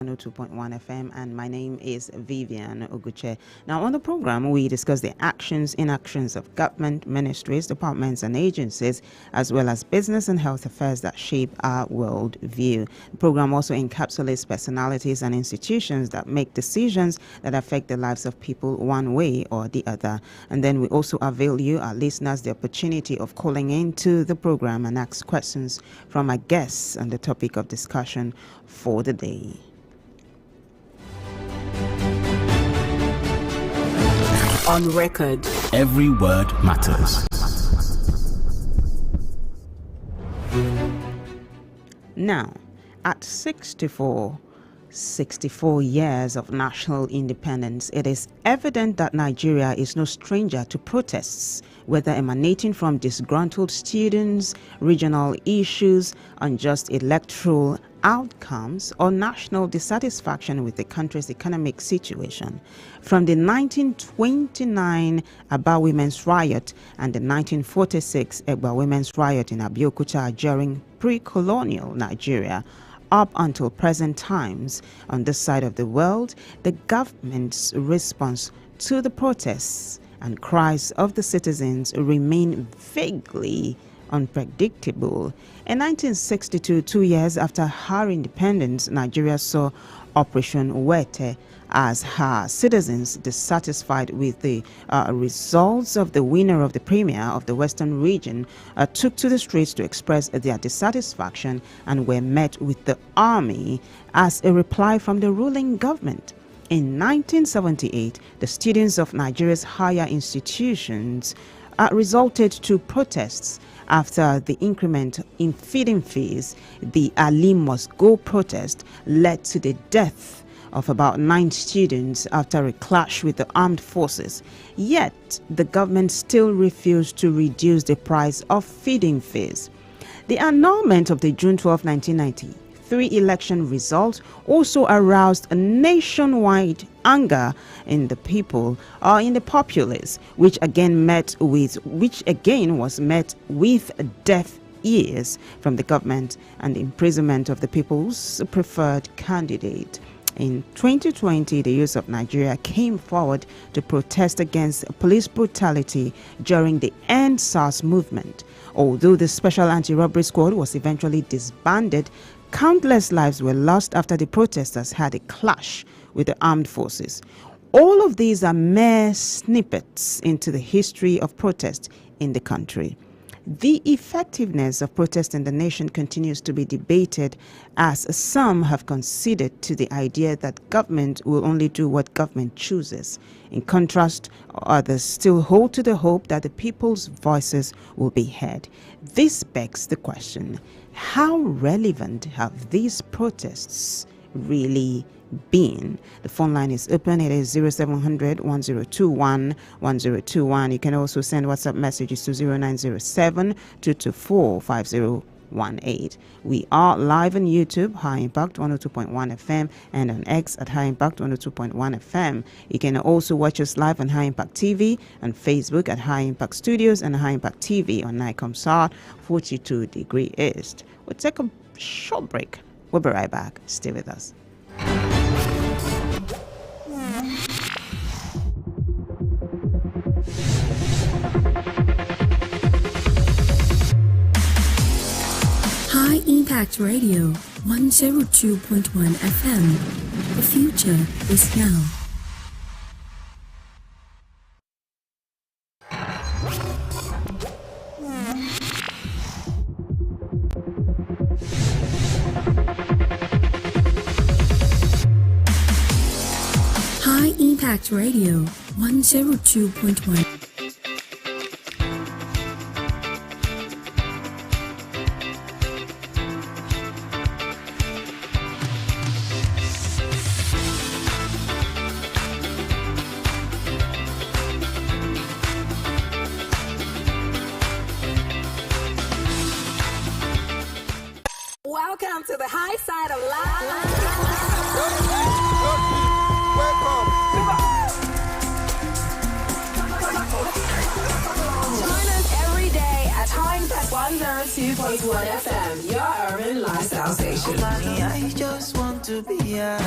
102.1 FM, and my name is Vivian Oguche. Now, on the program, we discuss the actions, inactions of government, ministries, departments, and agencies, as well as business and health affairs that shape our world view. The program also encapsulates personalities and institutions that make decisions that affect the lives of people one way or the other. And then we also avail you, our listeners, the opportunity of calling into the program and ask questions from our guests on the topic of discussion for the day. On record. Every word matters. Now, at 64 years of national independence, it is evident that Nigeria is no stranger to protests, whether emanating from disgruntled students, regional issues, unjust electoral outcomes, or national dissatisfaction with the country's economic situation. From the 1929 Aba Women's Riot and the 1946 Egba Women's Riot in Abeokuta during pre-colonial Nigeria, up until present times, on this side of the world, the government's response to the protests and cries of the citizens remain vaguely unpredictable. In 1962, 2 years after her independence, Nigeria saw Operation Wete as her citizens, dissatisfied with the results of the winner of the premier of the Western region, took to the streets to express their dissatisfaction and were met with the army as a reply from the ruling government. In 1978, the students of Nigeria's higher institutions resulted to protests after the increment in feeding fees. The Ali Must Go protest led to the death of about 9 students after a clash with the armed forces. Yet, the government still refused to reduce the price of feeding fees. The annulment of the June 12, 1993 election result also aroused a nationwide anger in the people or in the populace, which again was met with deaf ears from the government and the imprisonment of the people's preferred candidate. In 2020, the youth of Nigeria came forward to protest against police brutality during the End SARS movement. Although the Special Anti-Robbery Squad was eventually disbanded, countless lives were lost after the protesters had a clash with the armed forces. All of these are mere snippets into the history of protest in the country. The effectiveness of protest in the nation continues to be debated, as some have conceded to the idea that government will only do what government chooses. In contrast, others still hold to the hope that the people's voices will be heard. This begs the question, how relevant have these protests really been? The phone line is open. It is 0700 1021 1021. You can also send WhatsApp messages to 0907 224 5018. We are live on YouTube, High Impact 102.1 FM, and on X at High Impact 102.1 FM. You can also watch us live on High Impact TV, on Facebook at High Impact Studios, and High Impact TV on NICOMSAT 42 degree East. We'll take a short break. We'll be right back. Stay with us. High Impact Radio 102.1 FM. The future is now. High Impact Radio 102.1. Welcome to the high side of life. Join us every day at High Impact 102.1 102.1 FM, your urban lifestyle station. I just want to be yeah.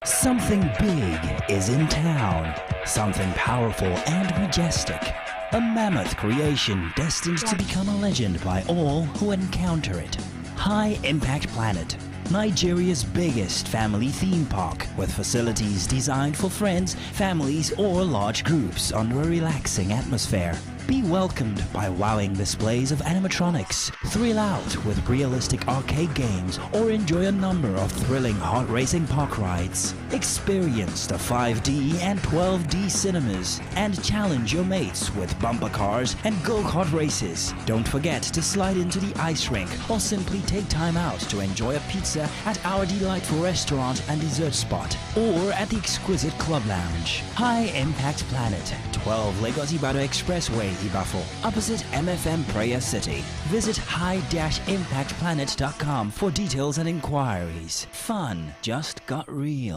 Something big is in town. Something powerful and majestic. A mammoth creation destined to become a legend by all who encounter it. High Impact Planet, Nigeria's biggest family theme park, with facilities designed for friends, families, or large groups under a relaxing atmosphere. Be welcomed by wowing displays of animatronics, thrill out with realistic arcade games, or enjoy a number of thrilling heart-racing park rides. Experience the 5D and 12D cinemas and challenge your mates with bumper cars and go-kart races. Don't forget to slide into the ice rink or simply take time out to enjoy a pizza at our delightful restaurant and dessert spot, or at the exquisite club lounge. High Impact Planet, 12 Lagos Ibadan Expressway, Ibafo, opposite MFM Prayer City. Visit high-impactplanet.com for details and inquiries. Fun just got real.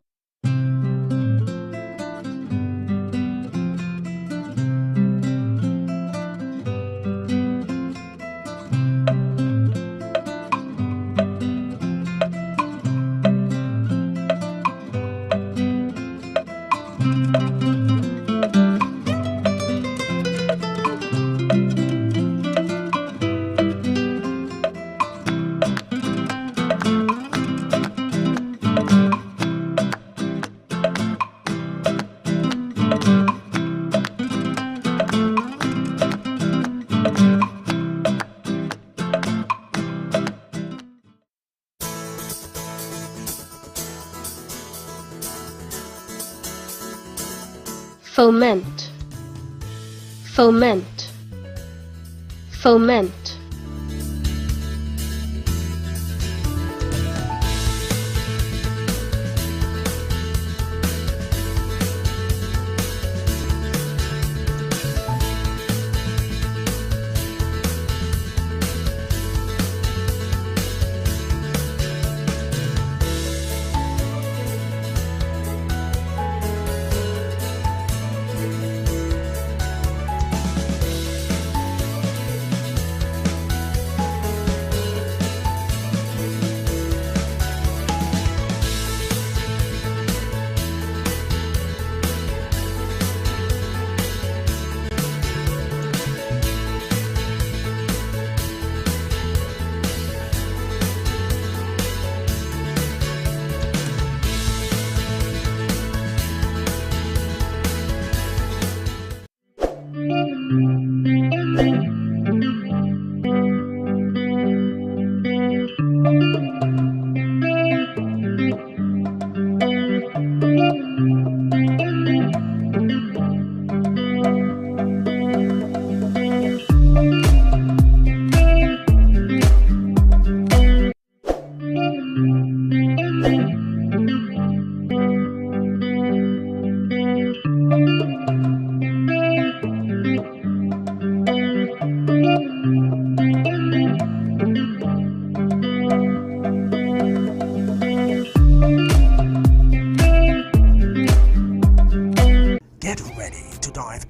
Foment, foment, foment.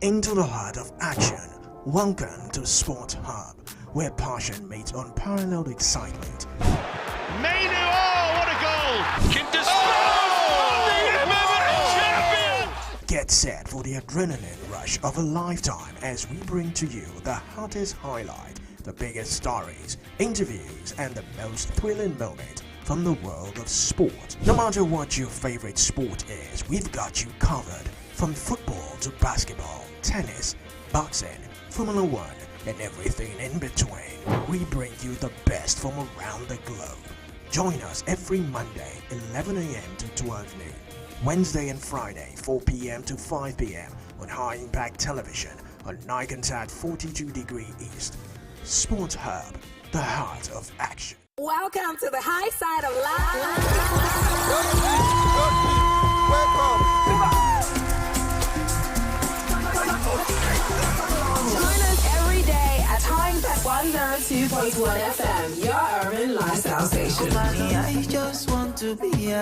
Into the heart of action. Welcome to Sport Hub, where passion meets unparalleled excitement. Mainu, oh, what a goal! Champion! Get set for the adrenaline rush of a lifetime as we bring to you the hottest highlight, the biggest stories, interviews, and the most thrilling moment from the world of sport. No matter what your favorite sport is, we've got you covered. From football to basketball, tennis, boxing, Formula One, and everything in between, we bring you the best from around the globe. Join us every Monday, 11 a.m. to 12 noon, Wednesday and Friday, 4 p.m. to 5 p.m. on High Impact Television on Nicontat 42 Degree East. Sport Hub, the heart of action. Welcome to the high side of life. Join us every day at High Impact 102.1 FM, your urban lifestyle station. I just want to be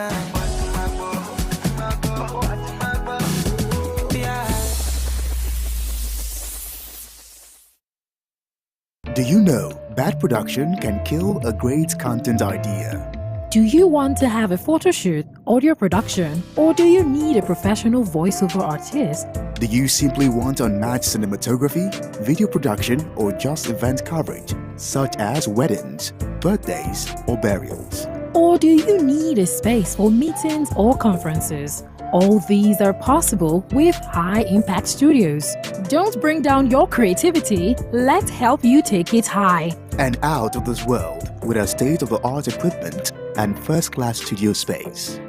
Do you know bad production can kill a great content idea? Do you want to have a photo shoot, audio production, or do you need a professional voiceover artist? Do you simply want unmatched cinematography, video production, or just event coverage, such as weddings, birthdays, or burials? Or do you need a space for meetings or conferences? All these are possible with High Impact Studios. Don't bring down your creativity, let's help you take it high. And out of this world with our state-of-the-art equipment and first-class studio space.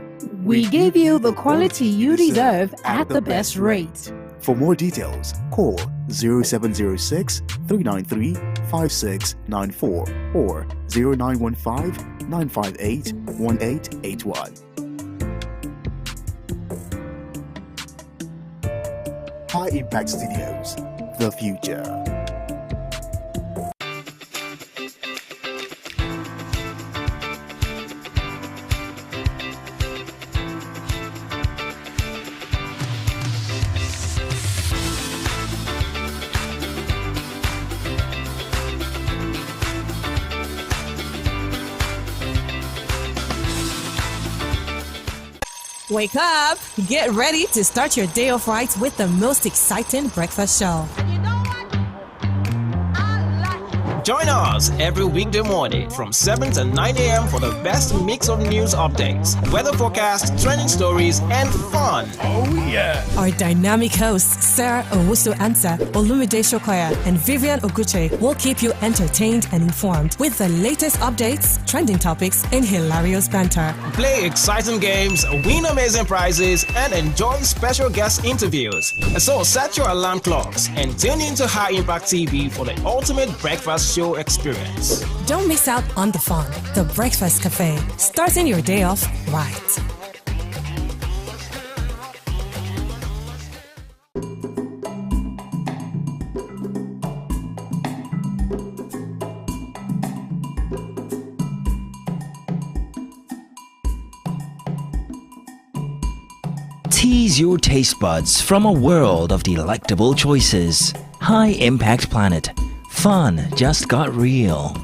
We give you the quality you deserve at the best rate. For more details, call 0706 393 5694 or 0915 958 1881. High Impact Studios, the future. Wake up! Get ready to start your day off right with the most exciting breakfast show. Join us every weekday morning from 7 to 9 a.m. for the best mix of news updates, weather forecasts, trending stories, and fun. Oh, yeah. Our dynamic hosts, Sarah Owusu Ansa, Olumide Shokoya, and Vivian Oguche will keep you entertained and informed with the latest updates, trending topics, and hilarious banter. Play exciting games, win amazing prizes, and enjoy special guest interviews. So set your alarm clocks and tune into High Impact TV for the ultimate breakfast show experience. Don't miss out on the fun. The Breakfast Cafe, starting your day off right. Tease your taste buds from a world of delectable choices. High Impact Planet. Fun just got real.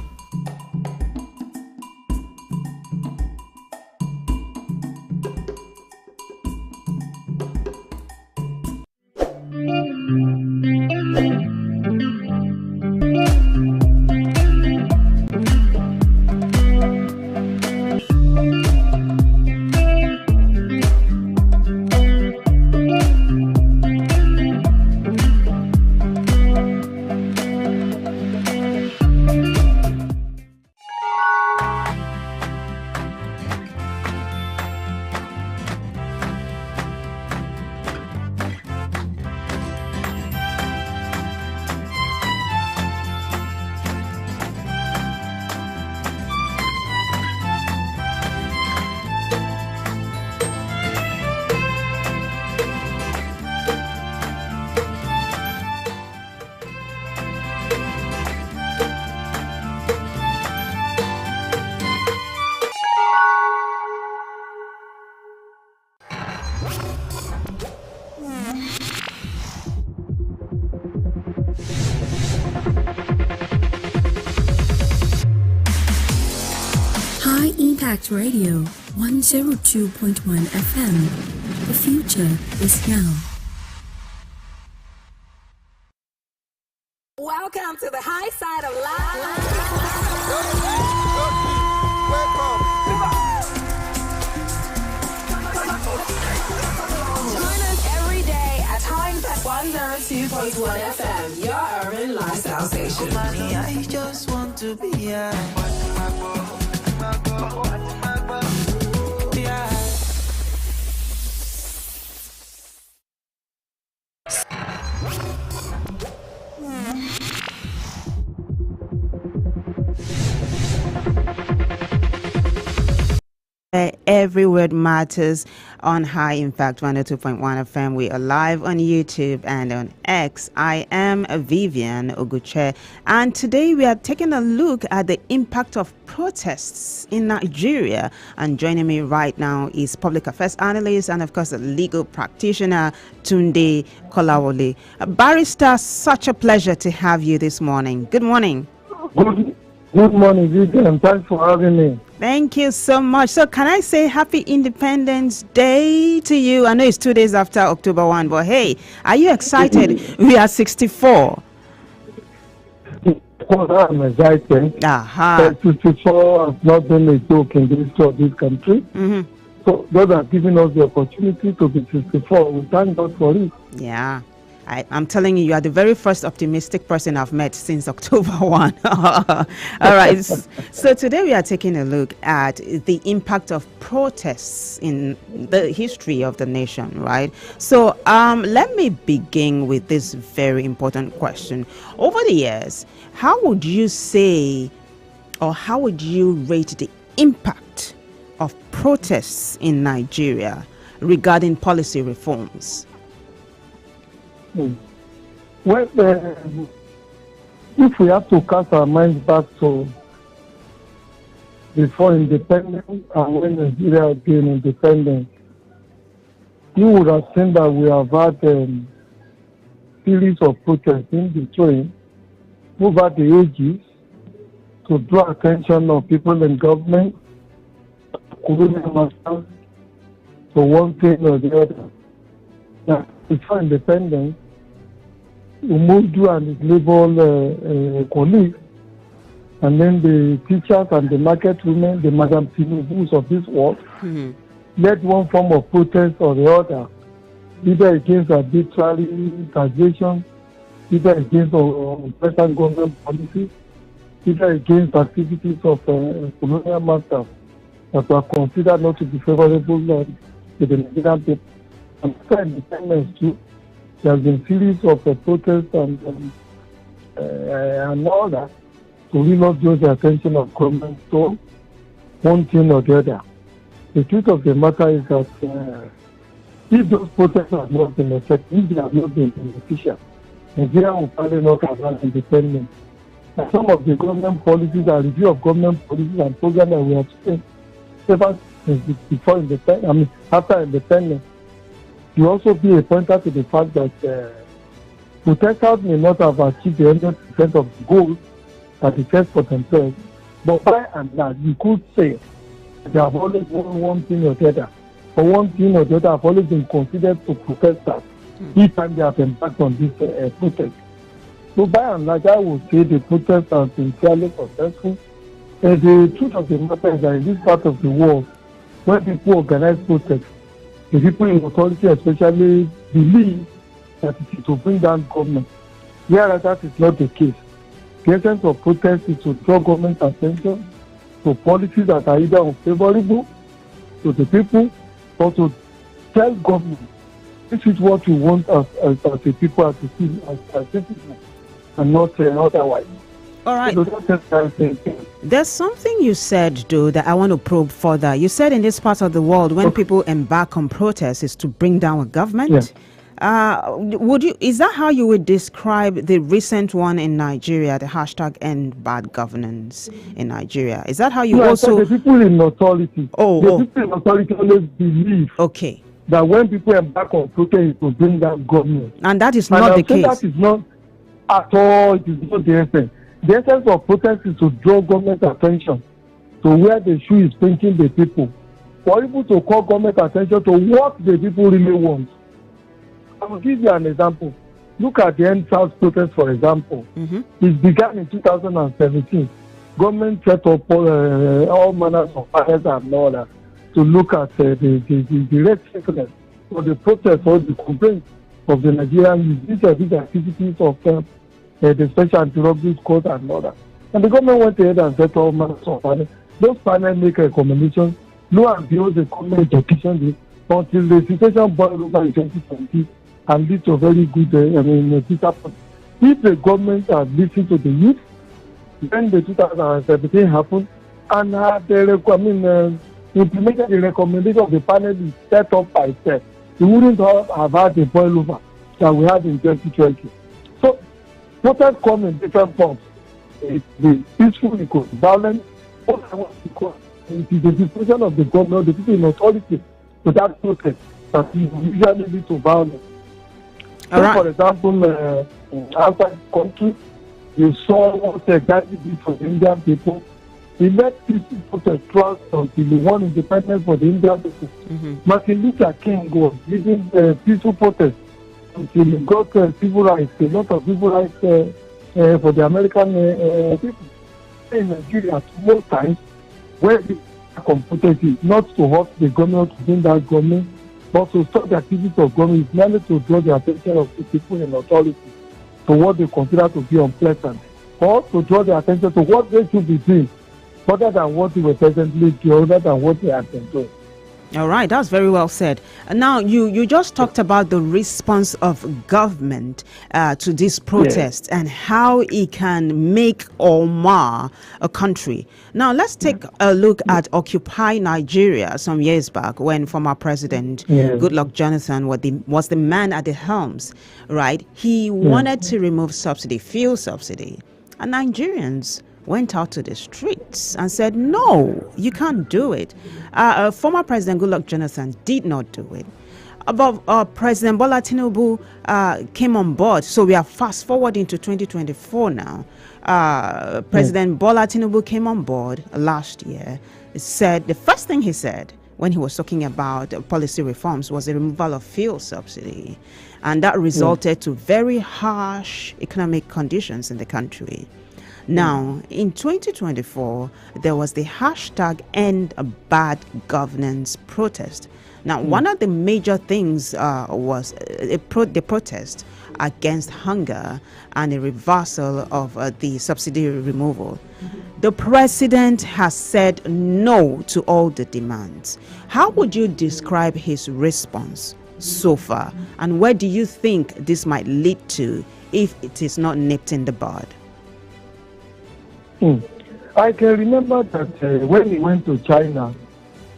High Impact Radio 102.1 FM. The future is now. Welcome to the high side of life. Join us every day at High Impact 102.1 FM, your urban lifestyle station. Money, I just want to be yeah. Every word matters on High Impact 102.1 FM. We are live on YouTube and on X. I am Vivian Oguche, and today we are taking a look at the impact of protests in Nigeria. And joining me right now is public affairs analyst and, of course, a legal practitioner, Tunde Kolawole. Barrister, such a pleasure to have you this morning. Good morning. Good morning, Vivian. Thanks for having me. Thank you so much. So can I say Happy Independence Day to you? I know it's 2 days after October 1, but hey, are you excited? We are 64. I'm excited. 64 has not been a joke in the history of this country. So God has given us the opportunity to be 64. We thank God for it. Yeah. I'm telling you, you are the very first optimistic person I've met since October 1. All right. So today we are taking a look at the impact of protests in the history of the nation, right? So let me begin with this very important question. Over the years, how would you say, or how would you rate the impact of protests in Nigeria regarding policy reforms? Well, if we have to cast our minds back to before independence and when Nigeria became independent, you would have seen that we have had a series of protests in between over the ages to draw attention of people in government, colonial masters, to one thing or the other. Now, before independence, Umudu and his labor colleagues, and then the teachers and the market women, the Madam Tinubus of this world, led one form of protest or the other, either against arbitrary taxation, either against present government policies, either against activities of colonial masters that were considered not to be favorable to the Nigerian people. And after independence too, there has been a series of protests and all that to really not draw the attention of government to one thing or the other. The truth of the matter is that if those protests have not been effective, if they have not been beneficial, Nigeria will probably not have had independence. And some of the government policies, a review of government policies and programs that we have seen ever since before independence, after independence, you also be a pointer to the fact that protesters may not have achieved the 100% of the goals that they set for themselves, but by and large, you could say they have always won one thing or the other. But one thing or the other have always been considered to protesters each time they have embarked on this protest. So by and large, I would say the protest has been fairly successful. And the truth of the matter is that in this part of the world, when people organize protests, the people in authority especially believe that it is to bring down government, whereas that is not the case. The essence of protest is to draw government attention to policies that are either unfavorable to the people or to tell government this is what we want as a people, as citizens, and not otherwise. All right. There's something you said, though, that I want to probe further. You said in this part of the world, when people embark on protests, is to bring down a government. Yeah. Is that how you would describe the recent one in Nigeria, the hashtag End Bad Governance in Nigeria? Is that how you also? The people in authority. People in authority always believe. Okay. That when people embark on protest, is to bring down government. And that is not the case. That is not at all. It is not the essence. The essence of protest is to draw government attention to where the shoe is pinching the people, for people to call government attention to what the people really want. I will give you an example. Look at the NSAS protest, for example. It began in 2017. Government set up all manners of fires and all that to look at the red sickness or the protest or the complaints of the Nigerian youth. These are these activities of the Special Anti-Robbery Court and all that. And the government went ahead and set all manners of fires. Those panels make recommendations. Lo and behold, the government petitioned it until the situation boiled over in 2020 and lead to a very good, disappointment. If the government had listened to the youth, when the 2017 happened, and had implemented the recommendation of the panel set up by itself, we wouldn't have had the boil over that we had in 2020. So, protests come in different forms. It's the peaceful, it goes violent. It is the disposition of the government, the people in authority to that protest that usually lead to violence. So, for example, outside the country, you saw what exactly did for the Indian people. He let peaceful protest last until he won independence for the Indian people. Martin Luther King was leading peaceful protest until he got civil rights, a lot of civil rights for the American people. In Nigeria, most times, where the protest is not to hurt the government, to bring that government, but to stop the activities of government, is merely to draw the attention of the people in authority to what they consider to be unpleasant, or to draw the attention to what they should be doing, other than what they were presently doing, other than what they have been doing. All right, that's very well said. Now, you just talked about the response of government to this protest and how it can make or mar a country. Now, let's take a look at Occupy Nigeria some years back when former President Goodluck Jonathan was the man at the helms, right? He wanted to remove subsidy, fuel subsidy, and Nigerians went out to the streets and said, no, you can't do it. Former President Goodluck Jonathan did not do it. President Bola Tinubu came on board. So we are fast forwarding to 2024 now. President Bola Tinubu came on board last year. The first thing he said when he was talking about policy reforms was the removal of fuel subsidy. And that resulted to very harsh economic conditions in the country. Now, in 2024, there was the hashtag End Bad Governance protest. Now, one of the major things was the protest against hunger and the reversal of the subsidy removal. The president has said no to all the demands. How would you describe his response so far? And where do you think this might lead to if it is not nipped in the bud? I can remember that when he went to China,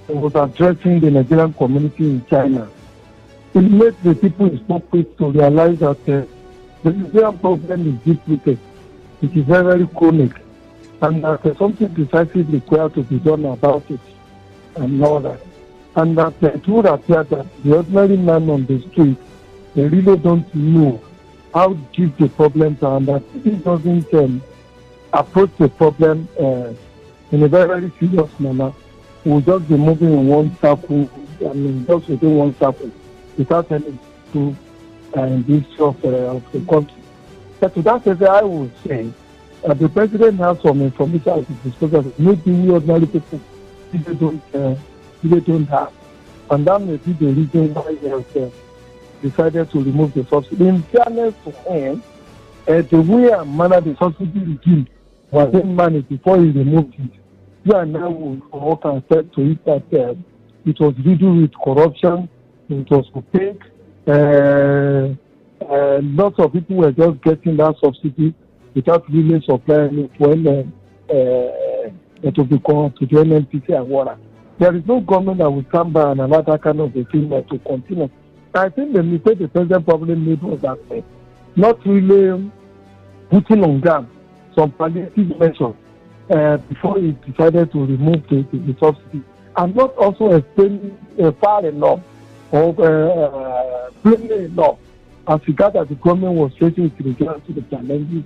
he was addressing the Nigerian community in China. He made the people he spoke with to realize that the Nigerian problem is deep-rooted. It is very, very chronic, and that something decisive required to be done about it and all that. And that it would appear that the ordinary man on the street, they really don't know how deep the problems are, and that it doesn't approach the problem in a very, very serious manner. We'll just be moving in one circle, just within one circle, without any to this of the country. But to that extent, I would say the president has some information at his disposal. Maybe we ordinary people don't have, and that may be the reason why he has decided to remove the subsidy. In fairness to him, the way and manner the subsidy regime was in managed before he removed it. You and I will all confess to it that it was riddled with corruption, it was opaque. Lots of people were just getting that subsidy without really supplying it when to become to the NNPC and water. There is no government that will stand by and allow that kind of a thing to continue. I think the mistake the president probably made was that not really putting on ground some palliative measures before he decided to remove the subsidy, and not also explaining far enough or plainly enough as regards that the government was facing with regard to the challenges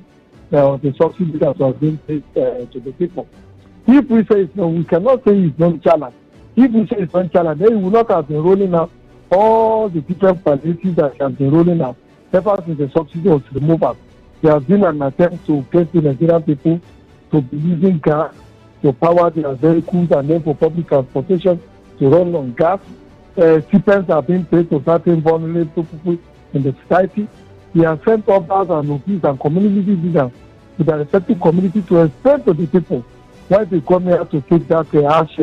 the subsidy that was being paid to the people. If we say no, we cannot say it's non-challenge. If we say it's non-challenge, then we would not have been rolling out all the different palliatives that have been rolling out ever since the subsidy was removed. There has been an attempt to get the Nigerian people to be using gas to power their vehicles and then for public transportation to run on gas. Stipends are being paid to certain vulnerable people in the society. We have sent others and OPs and community leaders to the respective community to explain to the people why they come here to take that harsh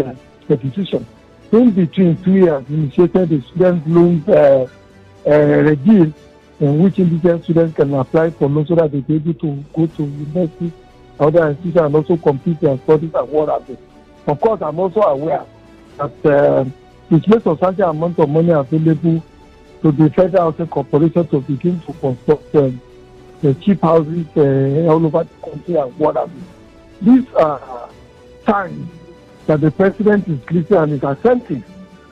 decision. In between 2 years, initiated the student loans regime in which indigent students can apply for loans so that they be able to go to university, other institutions, and also complete their studies and what have you. Of course, I'm also aware that which makes substantial amount of money available to the Federal Housing Corporation to begin to construct the cheap houses all over the country and what have you. These are signs that the president is listening and is attentive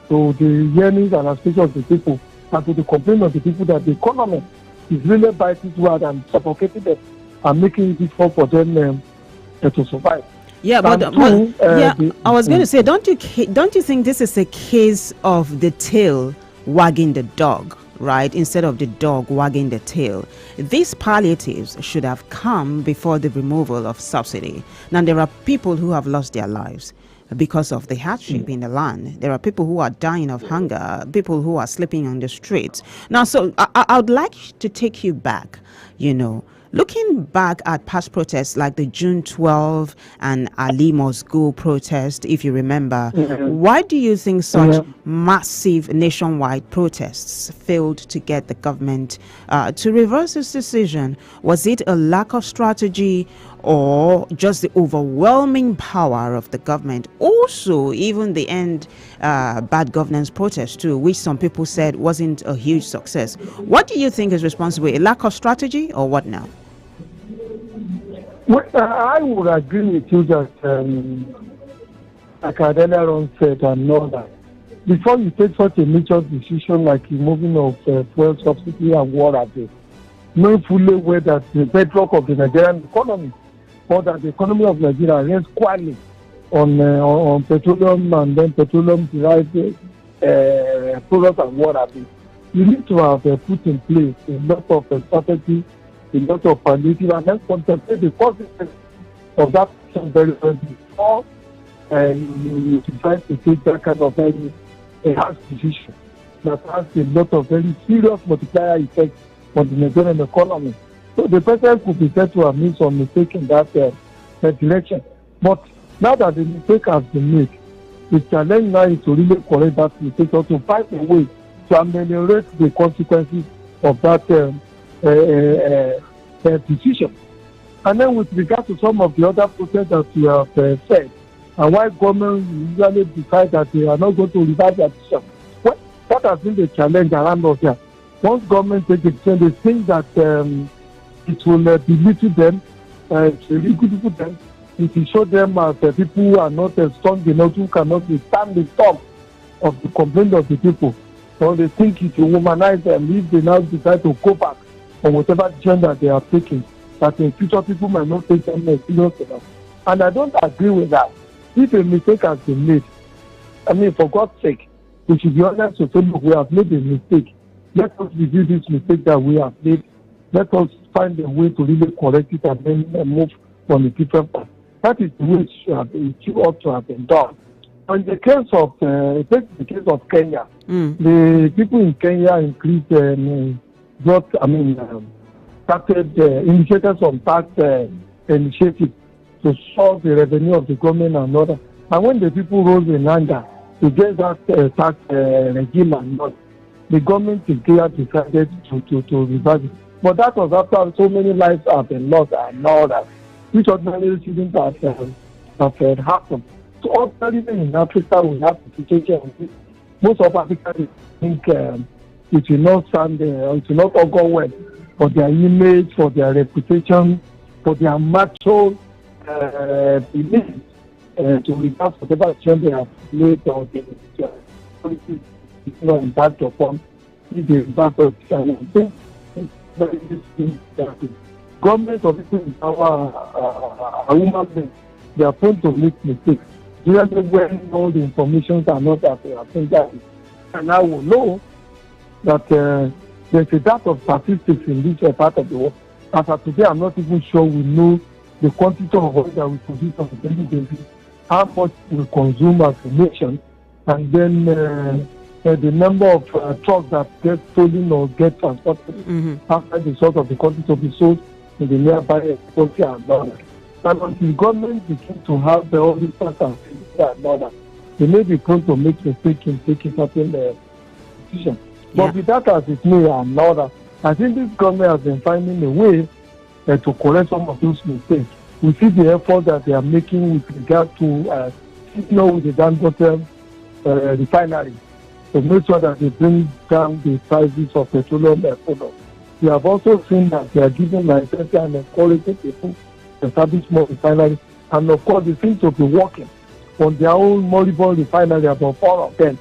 to the yearnings and aspirations of the people and to the complaint of the people that the economy is really biting too hard and suffocating them and making it difficult for them to survive. Yeah, but I was going to say, don't you think this is a case of the tail wagging the dog, right? Instead of the dog wagging the tail. These palliatives should have come before the removal of subsidy. Now, there are people who have lost their lives because of the hardship in the land. There are people who are dying of hunger, people who are sleeping on the streets. Now, so I would like to take you back, looking back at past protests like the June 12 and Ali Must Go protest, if you remember, why do you think such massive nationwide protests failed to get the government to reverse its decision? Was it a lack of strategy or just the overwhelming power of the government? Also, even the end bad governance protest too, which some people said wasn't a huge success. What do you think is responsible? A lack of strategy or what now? Well, I would agree with you that, like I earlier on said, and know that before you take such a major decision like removing of fuel subsidy and what have you, knowing fully well that the bedrock of the Nigerian economy, or that the economy of Nigeria rests quietly on petroleum and then petroleum-derived products and what have you, you need to have put in place a lot of strategy, a lot of palliative, and then contemplate the consequences of that very well before you decide to take that kind of a harsh decision that has a lot of very serious multiplier effects on the Nigerian economy. So the president could be said to have made some mistake in that direction. But now that the mistake has been made, the challenge now is to really correct that mistake or to find a way to ameliorate the consequences of that decision. And then with regard to some of the other protests that you have said, and why government usually decide that they are not going to revise their decision, well, that has been the challenge around us here. Once government takes a decision, they think that it will belittle them, it will ridicule them, it will show them as people who are not strong enough, who cannot withstand the storm of the complaint of the people. So they think it will humanize them if they now decide to go back on whatever decision that they are taking, that in future people might not take them serious enough. And I don't agree with that. If a mistake has been made, I mean, for God's sake, we should be honest to say, look, we have made a mistake. Let us review this mistake that we have made. Let us find a way to really correct it and then move on a different path. That is the way it ought to have been done. In the case of Kenya, the people in Kenya increased, started initiated some tax initiatives to solve the revenue of the government and other. And when the people rose in anger against that tax regime and not, the government in Kenya decided to revise it. But that was after so many lives have been lost and all that, which ordinarily shouldn't have happened. So ordinarily in Africa, we have the situation of this. Most of Africans think it will not stand, it will not all go well for their image, for their reputation, for their macho belief to reverse whatever change they have made or the policies is not impact upon if they reverse of the government or people in power are human beings. They are prone to make mistakes. Usually when all the information are not that they are thinking, and I will know that there's a lot of statistics in this part of the world. As of today, I'm not even sure we know the quantity of oil that we produce on a daily basis, how much we consume as a nation, and then the number of trucks that get stolen or get transported outside the source of the country to be sold in the nearby country and all that. And until government begin to have all these facts and all that, they may be prone to make mistakes in taking certain decisions. But with that as it may and all that, I think this government has been finding a way to correct some of those mistakes. We see the effort that they are making with regard to signal with the Dangote refineries to make sure that they bring down the prices of petroleum products. We have also seen that they are giving license and encouraging people to establish more refineries. And of course, they seem to be working on their own moribund refinery, about 4 of them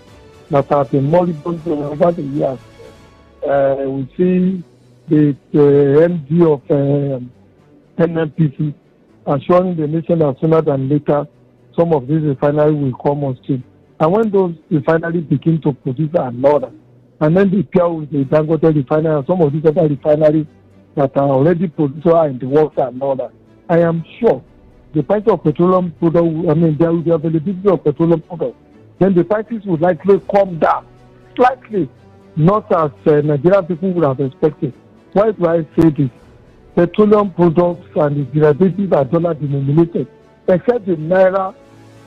that have been moribund over the years. We see the MD of NNPC assuring the nation that sooner than later some of these refineries will come on stream. And when those refineries begin to produce another, and then they pair with the Dangote refinery and some of these other refineries that are already producing in the works and all that, I am sure the price of petroleum products, there will be availability of petroleum products, then the prices would likely come down slightly, not as Nigerian people would have expected. Why do I say this? Petroleum products and the derivatives are dollar denominated, except the naira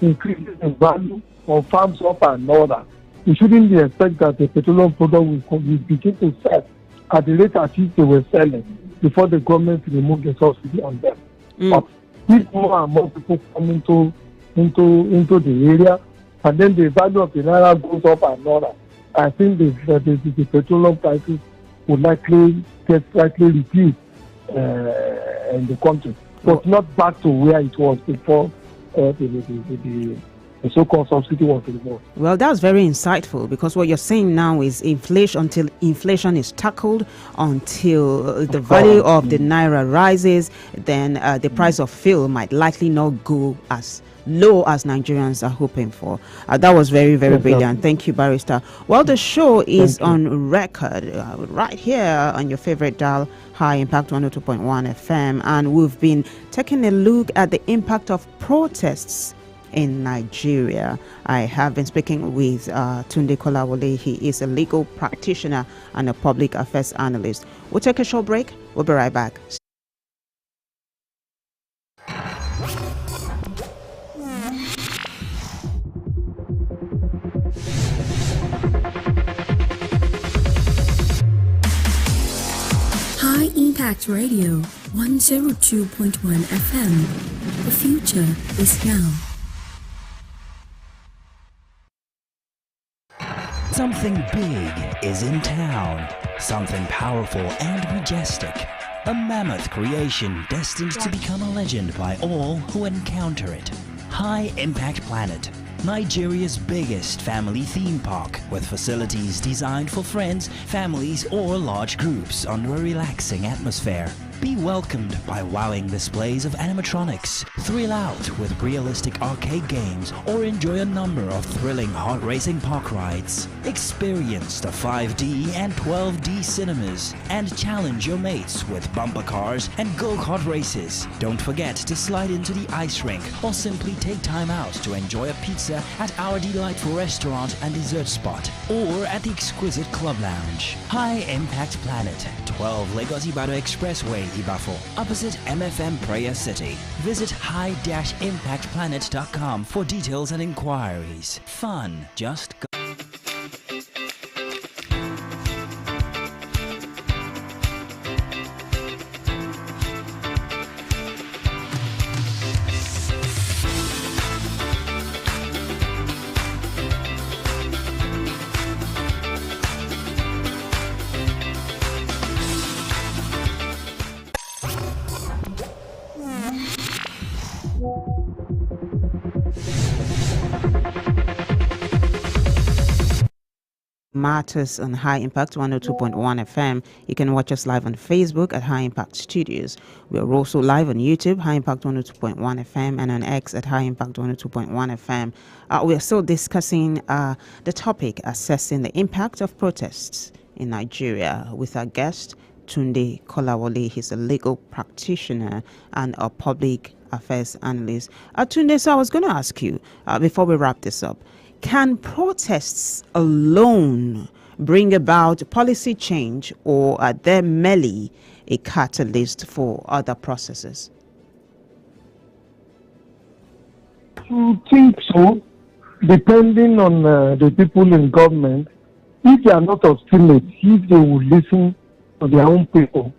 increases in value or farms up and all that. We shouldn't expect that the petroleum product will begin to sell at the rate at which they were selling before the government removed the subsidy on them. But if more and more people come into the area, and then the value of the naira goes up and all that, I think the petroleum prices would likely get slightly reduced in the country, but not back to where it was before the so-called subsidy was removed. Well, that's very insightful, because what you're saying now is until inflation is tackled, until the value of the naira rises, then the price of fuel might likely not go as low as Nigerians are hoping for. That was very, very brilliant. Thank you, Barrister. Well, the show is on record right here on your favorite dial, High Impact 102.1 FM, and we've been taking a look at the impact of protests in Nigeria. I have been speaking with Tunde Kolawole. He is a legal practitioner and a public affairs analyst. We'll take a short break. We'll be right back. High Impact Radio 102.1 FM. The future is now. Something big is in town. Something powerful and majestic. A mammoth creation destined to become a legend by all who encounter it. High Impact Planet, Nigeria's biggest family theme park, with facilities designed for friends, families, or large groups under a relaxing atmosphere. Be welcomed by wowing displays of animatronics, thrill out with realistic arcade games, or enjoy a number of thrilling heart-racing park rides. Experience the 5D and 12D cinemas and challenge your mates with bumper cars and go-kart races. Don't forget to slide into the ice rink or simply take time out to enjoy a pizza at our delightful restaurant and dessert spot, or at the exquisite club lounge. High Impact Planet, 12 Lagos Ibadan Expressway, Ibafo, opposite MFM Prayer City. Visit high-impactplanet.com for details and inquiries. Fun just go. Matters on High Impact 102.1 FM. You can watch us live on Facebook at High Impact Studios. We are also live on YouTube, High Impact 102.1 FM, and on X at High Impact 102.1 FM. We are still discussing the topic, assessing the impact of protests in Nigeria, with our guest, Tunde Kolawole. He's a legal practitioner and a public affairs analyst. Tunde, so I was going to ask you, before we wrap this up, can protests alone bring about policy change, or are they merely a catalyst for other processes? I think so, depending on the people in government. If they are not obstinate, if they will listen to their own people,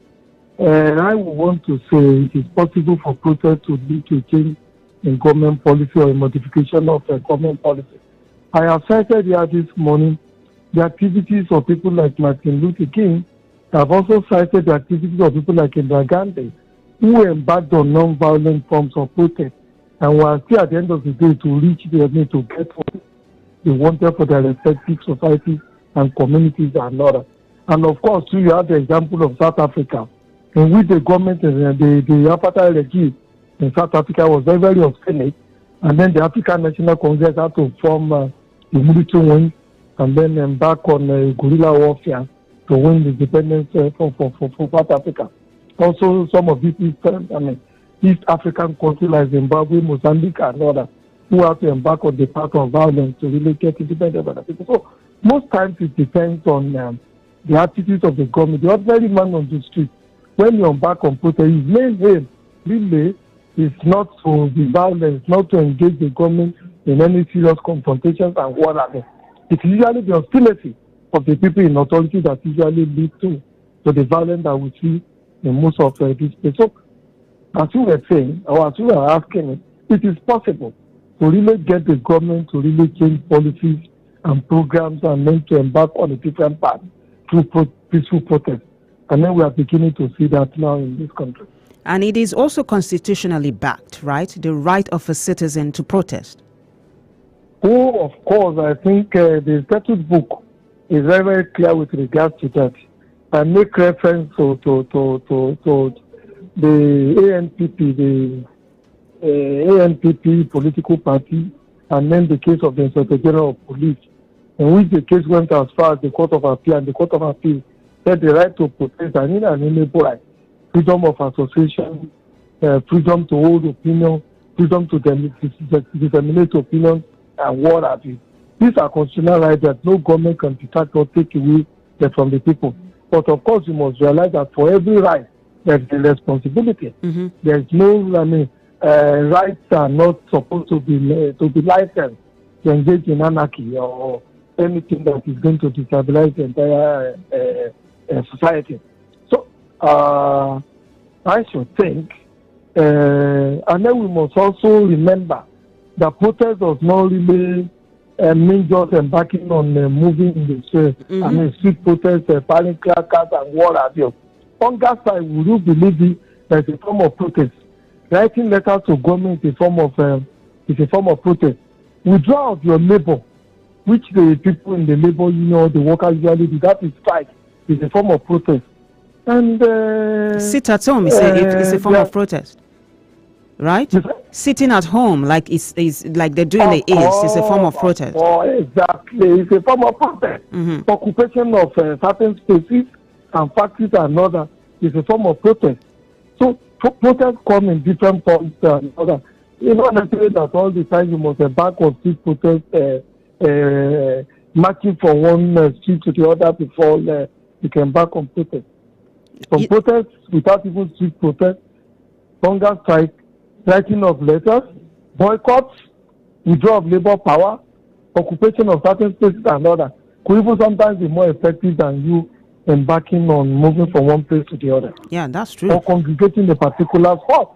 I would want to say it is possible for protests to lead to change in government policy or a modification of government policy. I have cited here this morning the activities of people like Martin Luther King. I've also cited the activities of people like Indira Gandhi, who embarked on non-violent forms of protest and were still at the end of the day to reach their need to get what they wanted for their respective societies and communities and others. And of course, too, you have the example of South Africa, in which the government, the apartheid regime in South Africa was very, very obstinate, and then the African National Congress had to form the military wing and then embark on guerrilla warfare to win the independence for South Africa. Also, some of these East African countries like Zimbabwe, Mozambique, and others, who have to embark on the path of violence to really get independence of the people. So, most times it depends on the attitudes of the government. The ordinary man on the street, when you embark on protest, his main aim really is not to be violent, not to engage the government in any serious confrontations and whatever. It's usually the hostility of the people in authority that usually lead to the violence that we see in most of these places. So, as you were saying, or as you were asking, it is possible to really get the government to really change policies and programs and then to embark on a different path through peaceful protest. And then we are beginning to see that now in this country. And it is also constitutionally backed, right? The right of a citizen to protest. Oh, of course. I think the statute book is very, very clear with regards to that. I make reference to the ANPP, the ANPP political party, and then the case of the Inspector General of Police, in which the case went as far as the Court of Appeal, and the Court of Appeal said the right to protest and in an inalienable right, freedom of association, freedom to hold opinion, freedom to disseminate opinions, and what have you. These are constitutional rights that no government can detect or take away from the people. But of course, you must realize that for every right, there's a responsibility. Mm-hmm. There's no, rights are not supposed to be licensed to engage in anarchy or anything that is going to destabilize the entire society. So, I should think, and then we must also remember that protest does not really mean just embarking on moving in the street. Mm-hmm. I mean, street protests, firing crackers, and what have you. On that side, would you believe that it's a form of protest? Writing letters to government is a form of protest. Withdraw of your labor, which the people in the labor union, the workers usually do. That is strike. It's a form of protest. And sit at home is a form of protest, right? Sitting at home, like it's like they're doing the is a form of protest. Oh, exactly. It's a form of protest. Mm-hmm. Occupation of certain spaces and factories and other is a form of protest. So protests come in different forms and other. You know, necessarily that all the time you must embark on street protest, marching from one street to the other before you can embark on protest. Some protests without even street protest, hunger strike, writing of letters, boycotts, withdrawal of labor power, occupation of certain spaces and other could even sometimes be more effective than you embarking on moving from one place to the other. Yeah, that's true. Or congregating a particular spot.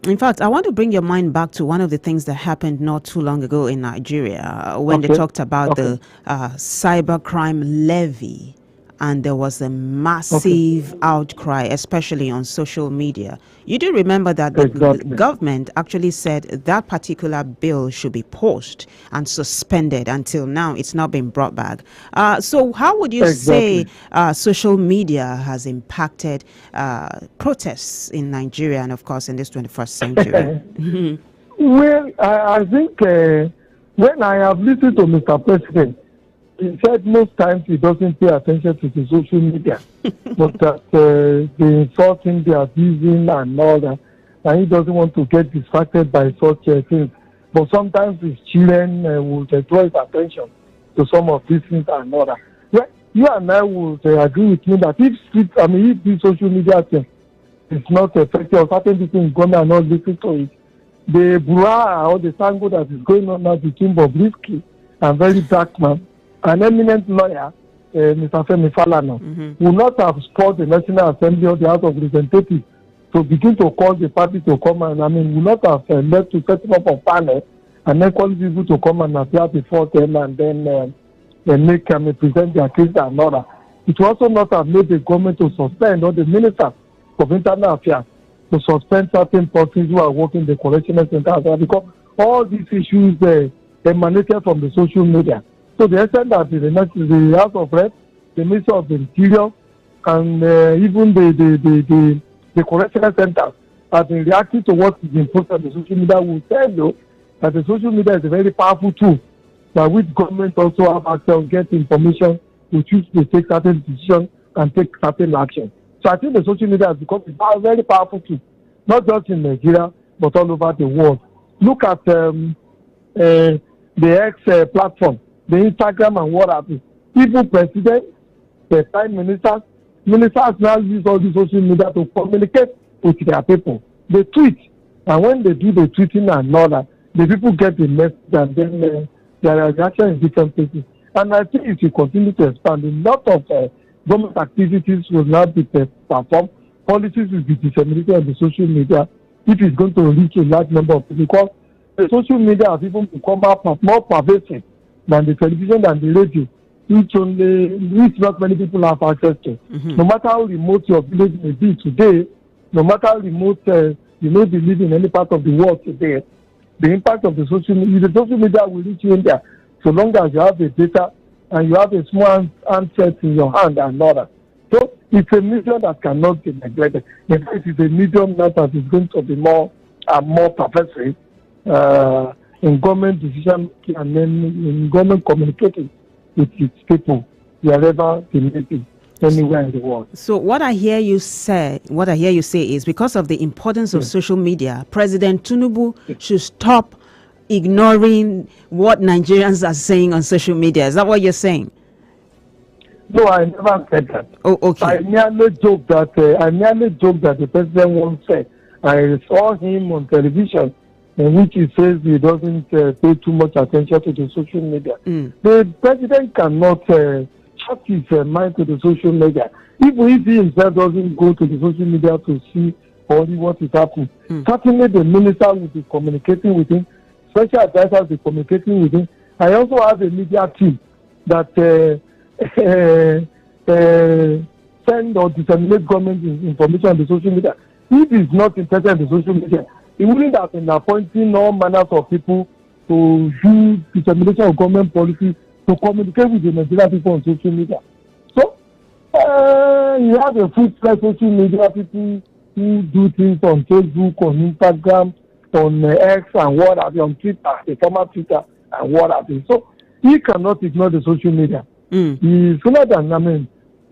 In fact, I want to bring your mind back to one of the things that happened not too long ago in Nigeria when they talked about the cybercrime levy. And there was a massive outcry, especially on social media. You do remember that the government actually said that particular bill should be paused and suspended until now. It's not been brought back. So how would you say social media has impacted protests in Nigeria and, of course, in this 21st century? Well, I think when I have listened to Mr. President, he said most times he doesn't pay attention to the social media, but that the insulting, the abusing and all that, and he doesn't want to get distracted by such things. But sometimes his children will draw his attention to some of these things and all that. Well, you and I would agree with me that if the social media thing is not effective, or certain people in government are not listening to it, the brouhaha or the tango that is going on now between Bobrisky and very dark man, an eminent lawyer, Mr. Femi Falana, will not have spurred the National Assembly or the House of Representatives to begin to call the party to come and, will not have led to setting up a panel and then call people to come and appear before them and then present their case and all that. It will also not have made the government to suspend or the minister of internal affairs to suspend certain persons who are working in the correctional center because all these issues emanated from the social media. So the extent that the House of Reps, the Minister of the Interior, and even the correctional centers have been reacting to what is being posted on the social media will tell you that the social media is a very powerful tool by which government also have access to get information to choose to take certain decisions and take certain action. So I think the social media has become a very powerful tool, not just in Nigeria, but all over the world. Look at the X platform, the Instagram and what have you. Even presidents, the prime ministers now use all the social media to communicate with their people. They tweet, and when they do the tweeting and all that, the people get the message and then there are reactions in different places. And I think if you continue to expand, a lot of government activities will now be performed. Policies will be disseminated on the social media if it's going to reach a large number of people. Because the social media has even become more pervasive than the television and the radio, which not many people have access to. No matter how remote your village may be today, no matter how remote you may be living in any part of the world today, the impact of the social media will reach you in there, so long as you have the data and you have a small handset in your hand and all that. So it's a medium that cannot be neglected. In fact, it's a medium that is going to be more and more pervasive in government decision making and then in government communicating with its people wherever they may be, anywhere in the world. So what I hear you say is because of the importance of social media, President Tinubu should stop ignoring what Nigerians are saying on social media. Is that what you're saying? No, I never said that. Oh, okay. I merely joked that the president once said. I saw him on television in which he says he doesn't pay too much attention to the social media. The president cannot shut his mind to the social media. Even if he himself doesn't go to the social media to see only what is happening, certainly the minister will be communicating with him, special advisors will be communicating with him. I also have a media team that send or disseminate government information on the social media. If he's not interested in the social media, he wouldn't have been appointing all manners of people to do dissemination of government policy to communicate with the Nigerian people on social media. So, you have a full-fledged social media people who do things on Facebook, on Instagram, on X and what have you, on Twitter, the former Twitter and what have you. So, he cannot ignore the social media. He's sooner than,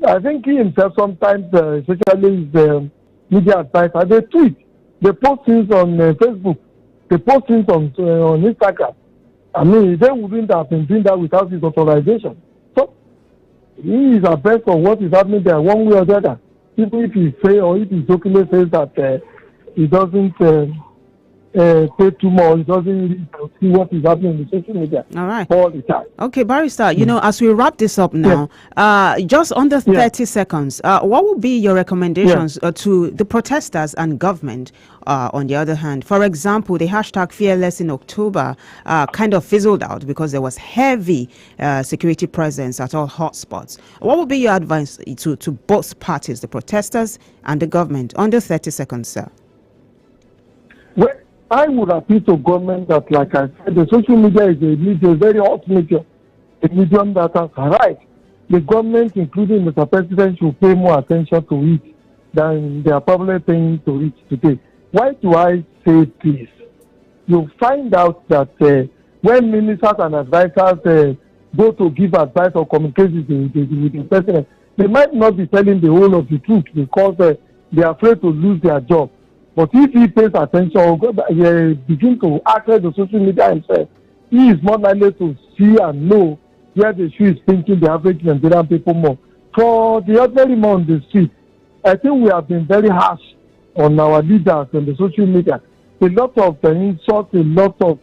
I think he himself sometimes, especially his media advisor, they tweet. They post things on Facebook. They post things on Instagram. They wouldn't have been doing that without his authorization. So, he is abreast of what is happening there one way or the other. Even if he say or if he jokingly says that he doesn't pay too much, he doesn't really see what is happening in the social media all the time. Okay, Barrister, as we wrap this up now, just under 30 seconds, what would be your recommendations to the protesters and government on the other hand? For example, the hashtag Fearless in October kind of fizzled out because there was heavy security presence at all hotspots. What would be your advice to both parties, the protesters and the government? Under 30 seconds, sir. Well, I would appeal to government that, like I said, the social media is a very hot medium, a medium that has arrived. The government, including Mr. President, should pay more attention to it than they are probably paying to it today. Why do I say this? You find out that when ministers and advisors go to give advice or communicate with the president, they might not be telling the whole of the truth because they are afraid to lose their job. But if he pays attention or begin to access the social media himself, he is more likely to see and know where the shoe is pinching the average Nigerian people more. For the ordinary man on the street, I think we have been very harsh on our leaders on the social media. A lot of insults, a lot of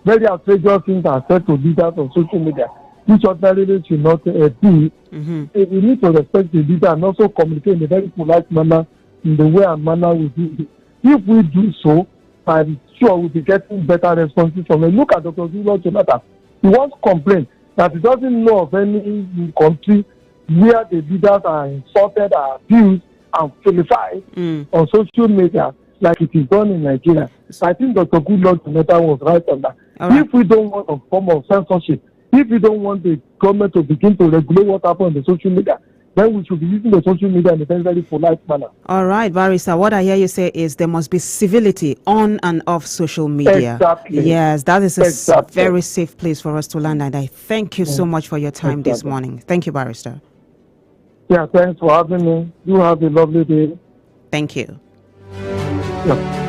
very outrageous things are said to leaders on social media, which ordinarily should not be. We need to respect the leader and also communicate in a very polite manner, in the way and manner we do it. If we do so, I'm sure we'll be getting better responses from him. Look at Dr. Goodluck Jonathan. He once complained that he doesn't know of any country where the leaders are insulted, are abused, and vilified on social media like it is done in Nigeria. So I think Dr. Goodluck Jonathan was right on that. If we don't want a form of censorship, if we don't want the government to begin to regulate what happens on the social media, then we should be using the social media in a very, very polite manner. All right, Barrister, what I hear you say is there must be civility on and off social media. Exactly. Yes, that is a very safe place for us to land, and I thank you so much for your time this morning. Thank you, Barrister. Yeah, thanks for having me. You have a lovely day. Thank you. Yeah.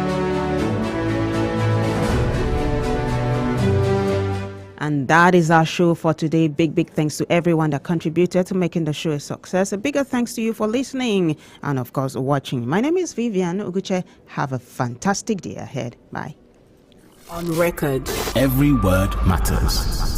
And that is our show for today. Big thanks to everyone that contributed to making the show a success. A bigger thanks to you for listening and, of course, watching. My name is Vivian Oguche. Have a fantastic day ahead. Bye. On record. Every word matters.